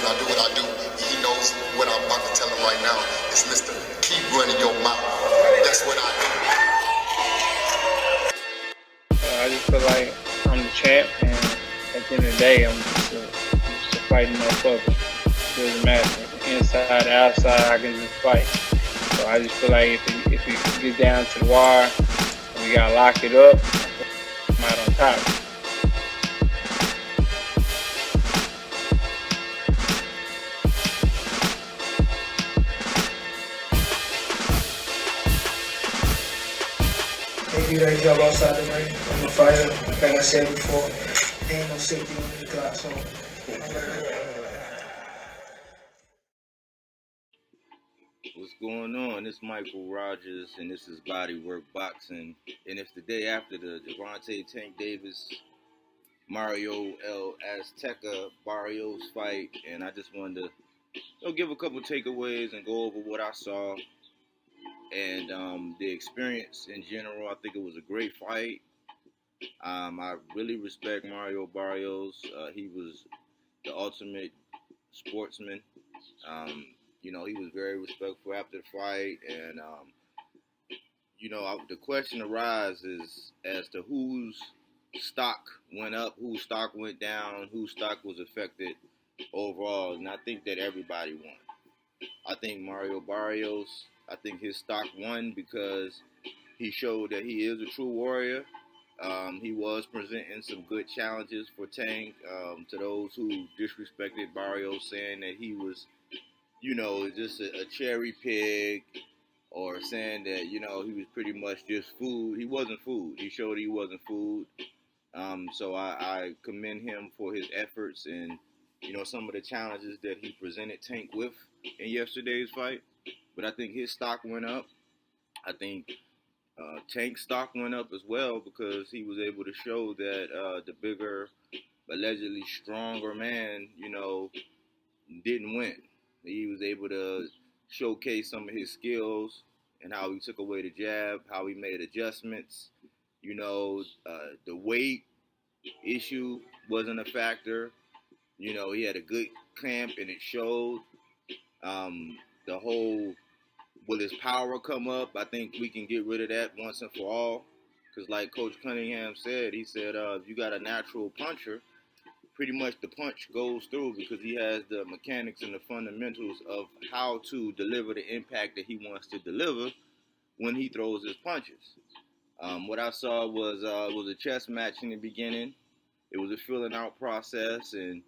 I do what I do. He knows what I'm about to tell him right now. It's Mr. Keep running your mouth. That's what I do. I just feel like I'm the champ, and at the end of the day, I'm just a fighting motherfucker. Doesn't matter. Inside, outside, I can just fight. So I just feel like if it gets down to the wire, and we gotta lock it up, I'm out on top. They do their job outside the ring. I'm a fighter. Like I said before, there ain't no safety on the clock, so What's going on? It's Michael Rogers, and this is Bodywork Boxing. And it's the day after the Devontae Tank Davis, Mario Azteca Barrios fight, and I just wanted to give a couple takeaways and go over what I saw and the experience in general. I think it was a great fight. I really respect Mario Barrios. He was the ultimate sportsman. He was very respectful after the fight, and the question arises as to whose stock went up, whose stock went down, whose stock was affected overall, and I think that everybody won. I think Mario Barrios, I think his stock won because he showed that he is a true warrior. He was presenting some good challenges for Tank. To those who disrespected Barrios, saying that he was, just a cherry pig, or saying that, he was pretty much just food. He wasn't food. He showed he wasn't food. So I commend him for his efforts and, some of the challenges that he presented Tank with in yesterday's fight. But I think his stock went up. I think Tank's stock went up as well because he was able to show that the bigger, allegedly stronger man, didn't win. He was able to showcase some of his skills and how he took away the jab, how he made adjustments. The weight issue wasn't a factor. He had a good camp and it showed. The whole, will his power come up? I think we can get rid of that once and for all. Because like Coach Cunningham said, he said, if you got a natural puncher, pretty much the punch goes through because he has the mechanics and the fundamentals of how to deliver the impact that he wants to deliver when he throws his punches. What I saw was a chess match in the beginning. It was a filling out process, and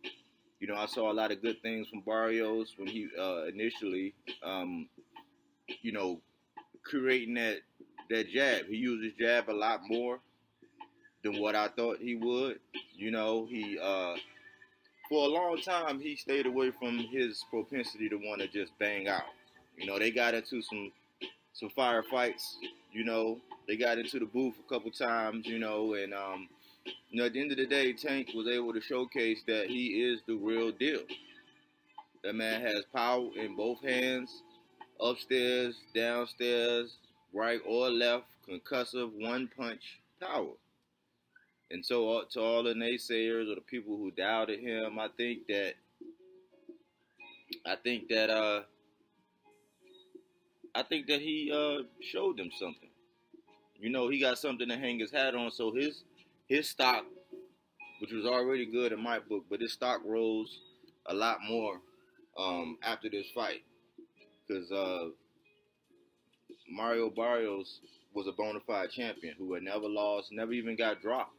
I saw a lot of good things from Barrios when he initially, creating that jab. He used his jab a lot more than what I thought he would. He for a long time he stayed away from his propensity to want to just bang out. They got into some firefights. They got into the booth a couple times. And at the end of the day, Tank was able to showcase that he is the real deal. That man has power in both hands, upstairs, downstairs, right or left, concussive, one punch power. And so to all the naysayers or the people who doubted him, I think that he showed them something. He got something to hang his hat on. So his stock, which was already good in my book, but his stock rose a lot more after this fight because Mario Barrios was a bona fide champion who had never lost, never even got dropped.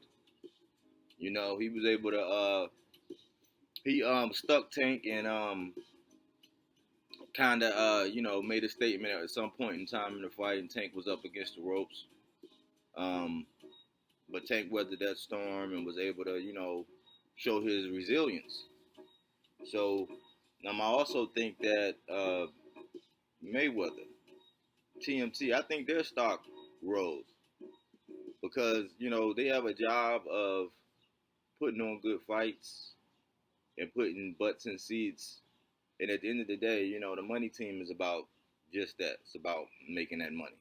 He was able to he stuck Tank and kind of made a statement at some point in time in the fight, and Tank was up against the ropes. But Tank weathered that storm and was able to show his resilience. So now I also think that Mayweather, TMT, I think their stock rose because they have a job of putting on good fights and putting butts in seats. And at the end of the day, the money team is about just that. It's about making that money.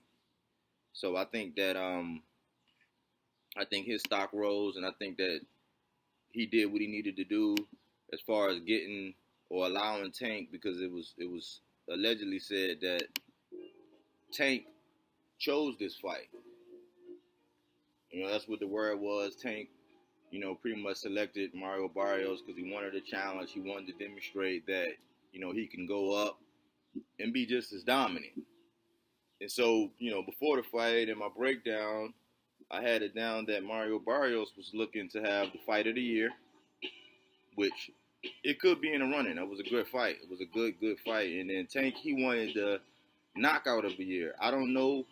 So I think that his stock rose, and I think that he did what he needed to do as far as getting or allowing Tank, because it was allegedly said that Tank chose this fight. That's what the word was. Tank, pretty much selected Mario Barrios because he wanted a challenge. He wanted to demonstrate that, he can go up and be just as dominant. And so, before the fight in my breakdown, I had it down that Mario Barrios was looking to have the fight of the year, which it could be in the running. That was a good fight. It was a good fight. And then Tank, he wanted the knockout of the year. I don't know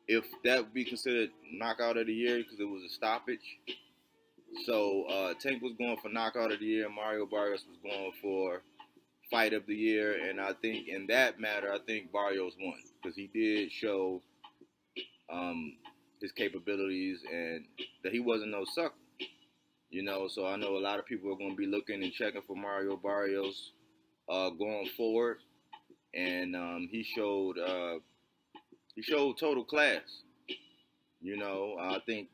if that would be considered knockout of the year because it was a stoppage. So Tank was going for knockout of the year, and Mario Barrios was going for fight of the year. And I think in that matter, I think Barrios won because he did show his capabilities and that he wasn't no sucker. So I know a lot of people are going to be looking and checking for Mario Barrios going forward, and he showed total class. I think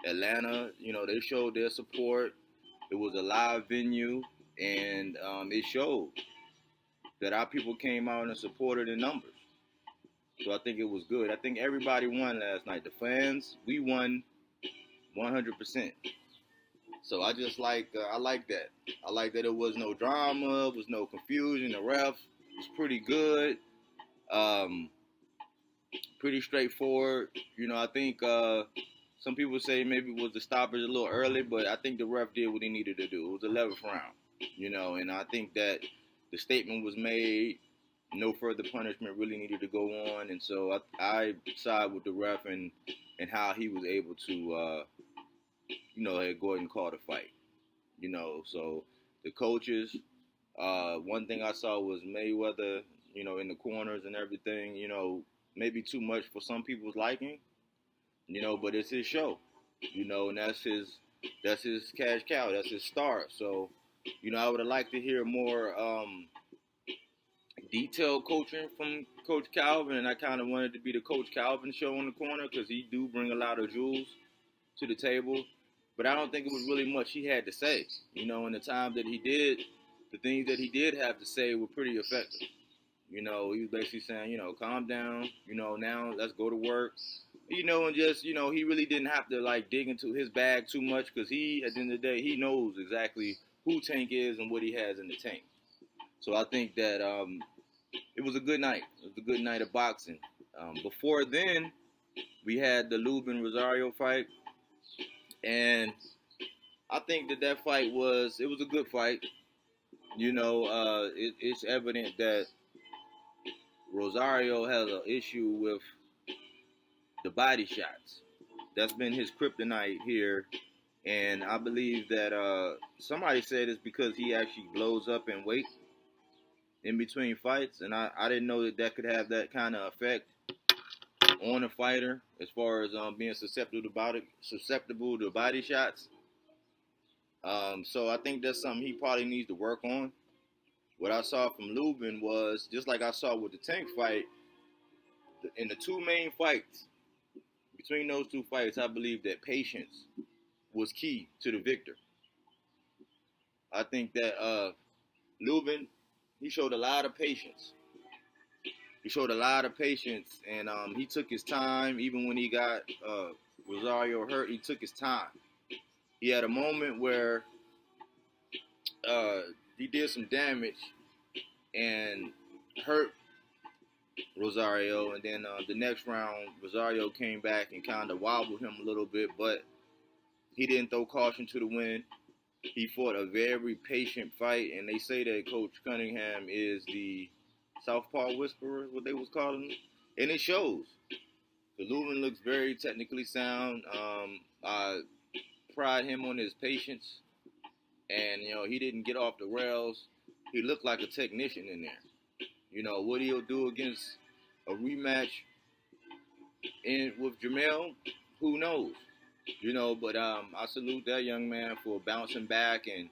Atlanta, they showed their support. It was a live venue, and it showed that our people came out and supported in numbers. So I think it was good. I think everybody won last night. The fans, we won 100%. So I just I like that. I like that it was no drama, it was no confusion. The ref was pretty good, pretty straightforward. I think some people say maybe it was the stoppage a little early, but I think the ref did what he needed to do. It was the 11th round, and I think that the statement was made. No further punishment really needed to go on, and so I side with the ref and how he was able to, go ahead and call the fight. So the coaches, one thing I saw was Mayweather, in the corners and everything, maybe too much for some people's liking, but it's his show, and that's his cash cow, that's his start. So, I would have liked to hear more detailed coaching from Coach Calvin, and I kind of wanted to be the Coach Calvin show in the corner because he do bring a lot of jewels to the table. But I don't think it was really much he had to say. In the time that he did, the things that he did have to say were pretty effective. He was basically saying, calm down, now let's go to work. And just, he really didn't have to, dig into his bag too much because he, at the end of the day, he knows exactly who Tank is and what he has in the tank. So I think that it was a good night. It was a good night of boxing. Before then, we had the Lubin-Rosario fight. And I think that fight was a good fight. It's evident that Rosario has an issue with the body shots. That's been his kryptonite here. And I believe that somebody said it's because he actually blows up in weight in between fights. And I didn't know that could have that kind of effect on a fighter as far as being susceptible to body shots. So I think that's something he probably needs to work on. What I saw from Lubin was, just like I saw with the Tank fight, in the two main fights, between those two fights, I believe that patience was key to the victor. I think that Lubin, he showed a lot of patience. And he took his time. Even when he got Rosario hurt, he took his time. He had a moment where he did some damage and hurt Rosario. And then the next round, Rosario came back and kind of wobbled him a little bit, but he didn't throw caution to the wind. He fought a very patient fight, and they say that Coach Cunningham is the Southpaw Whisperer, what they was calling him, and it shows. The Lubin looks very technically sound. I pride him on his patience, and he didn't get off the rails. He looked like a technician in there. What he'll do against a rematch with Jamel, who knows? But I salute that young man for bouncing back, and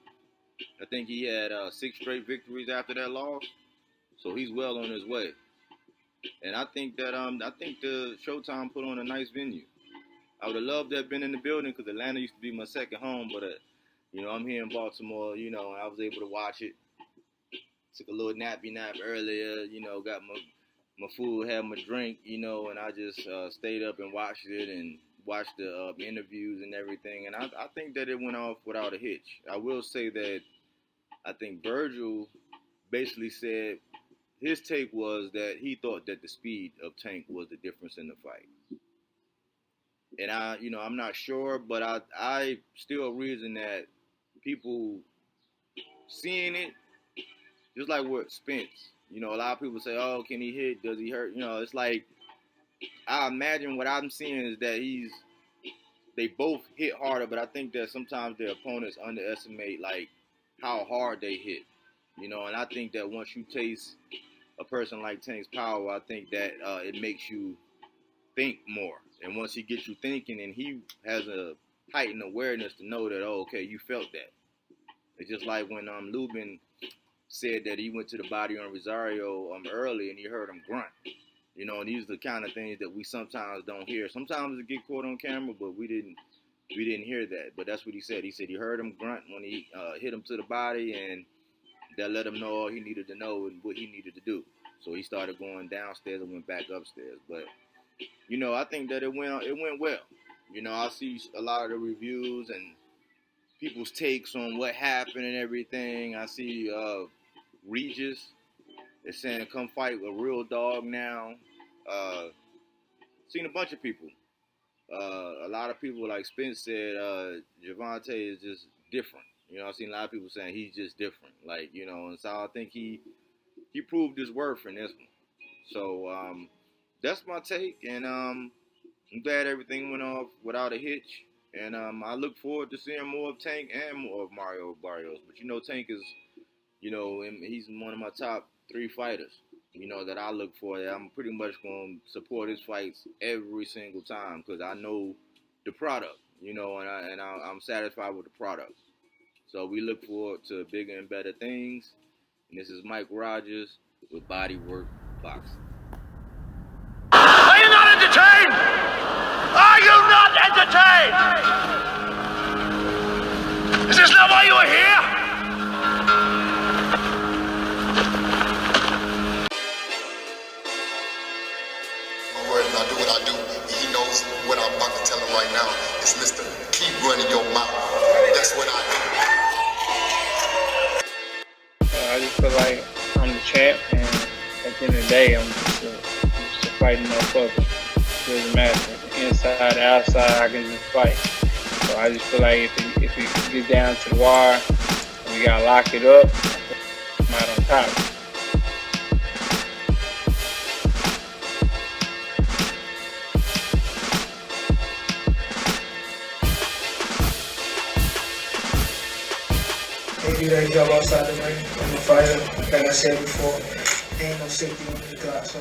I think he had 6 straight victories after that loss. So he's well on his way. And I think that the Showtime put on a nice venue. I would have loved to have been in the building because Atlanta used to be my second home, but I'm here in Baltimore, and I was able to watch it. took a little nappy nap earlier. Got my food, had my drink, and I just stayed up and watched it and watched the interviews and everything. And I think that it went off without a hitch. I will say that I think Virgil basically said his take was that he thought that the speed of Tank was the difference in the fight. And I'm not sure, but I still reason that people seeing it, just like with Spence, a lot of people say, oh, can he hit? Does he hurt? It's like, I imagine what I'm seeing is that they both hit harder, but I think that sometimes their opponents underestimate like how hard they hit, and I think that once you taste a person like Tank's power, I think that it makes you think more. And once he gets you thinking, and he has a heightened awareness to know that, oh, okay, you felt that. It's just like when Lubin said that he went to the body on Rosario early and he heard him grunt. And these are the kind of things that we sometimes don't hear. Sometimes it get caught on camera, but we didn't hear that. But that's what he said. He said he heard him grunt when he hit him to the body, and that let him know all he needed to know and what he needed to do. So he started going downstairs and went back upstairs. But I think that it went well. I see a lot of the reviews and people's takes on what happened and everything. I see Regis is saying come fight a real dog now. Seen a bunch of people. A lot of people, like Spence said, Gervonta is just different. I've seen a lot of people saying he's just different. And so I think he proved his worth in this one. So that's my take, and I'm glad everything went off without a hitch. And I look forward to seeing more of Tank and more of Mario Barrios. But Tank is, he's one of my top 3 fighters, that I look for. That I'm pretty much going to support his fights every single time because I know the product, and I'm satisfied with the product. So we look forward to bigger and better things. And this is Mike Rogers with Bodywork Boxing. Are you not entertained? Are you not entertained? Is this not why you are here? My word, and I do what I do. He knows what I'm about to tell him right now. It's Mr. Keep running your mouth. That's what I do. I just feel like I'm the champ, and at the end of the day, I'm just a fighting motherfucker. It doesn't matter. Inside, outside, I can just fight. So I just feel like if it gets down to the wire, and we gotta lock it up, I'm out on top. They do their job outside the ring. I'm a fighter. Like I said before, there ain't no safety on the Glock, so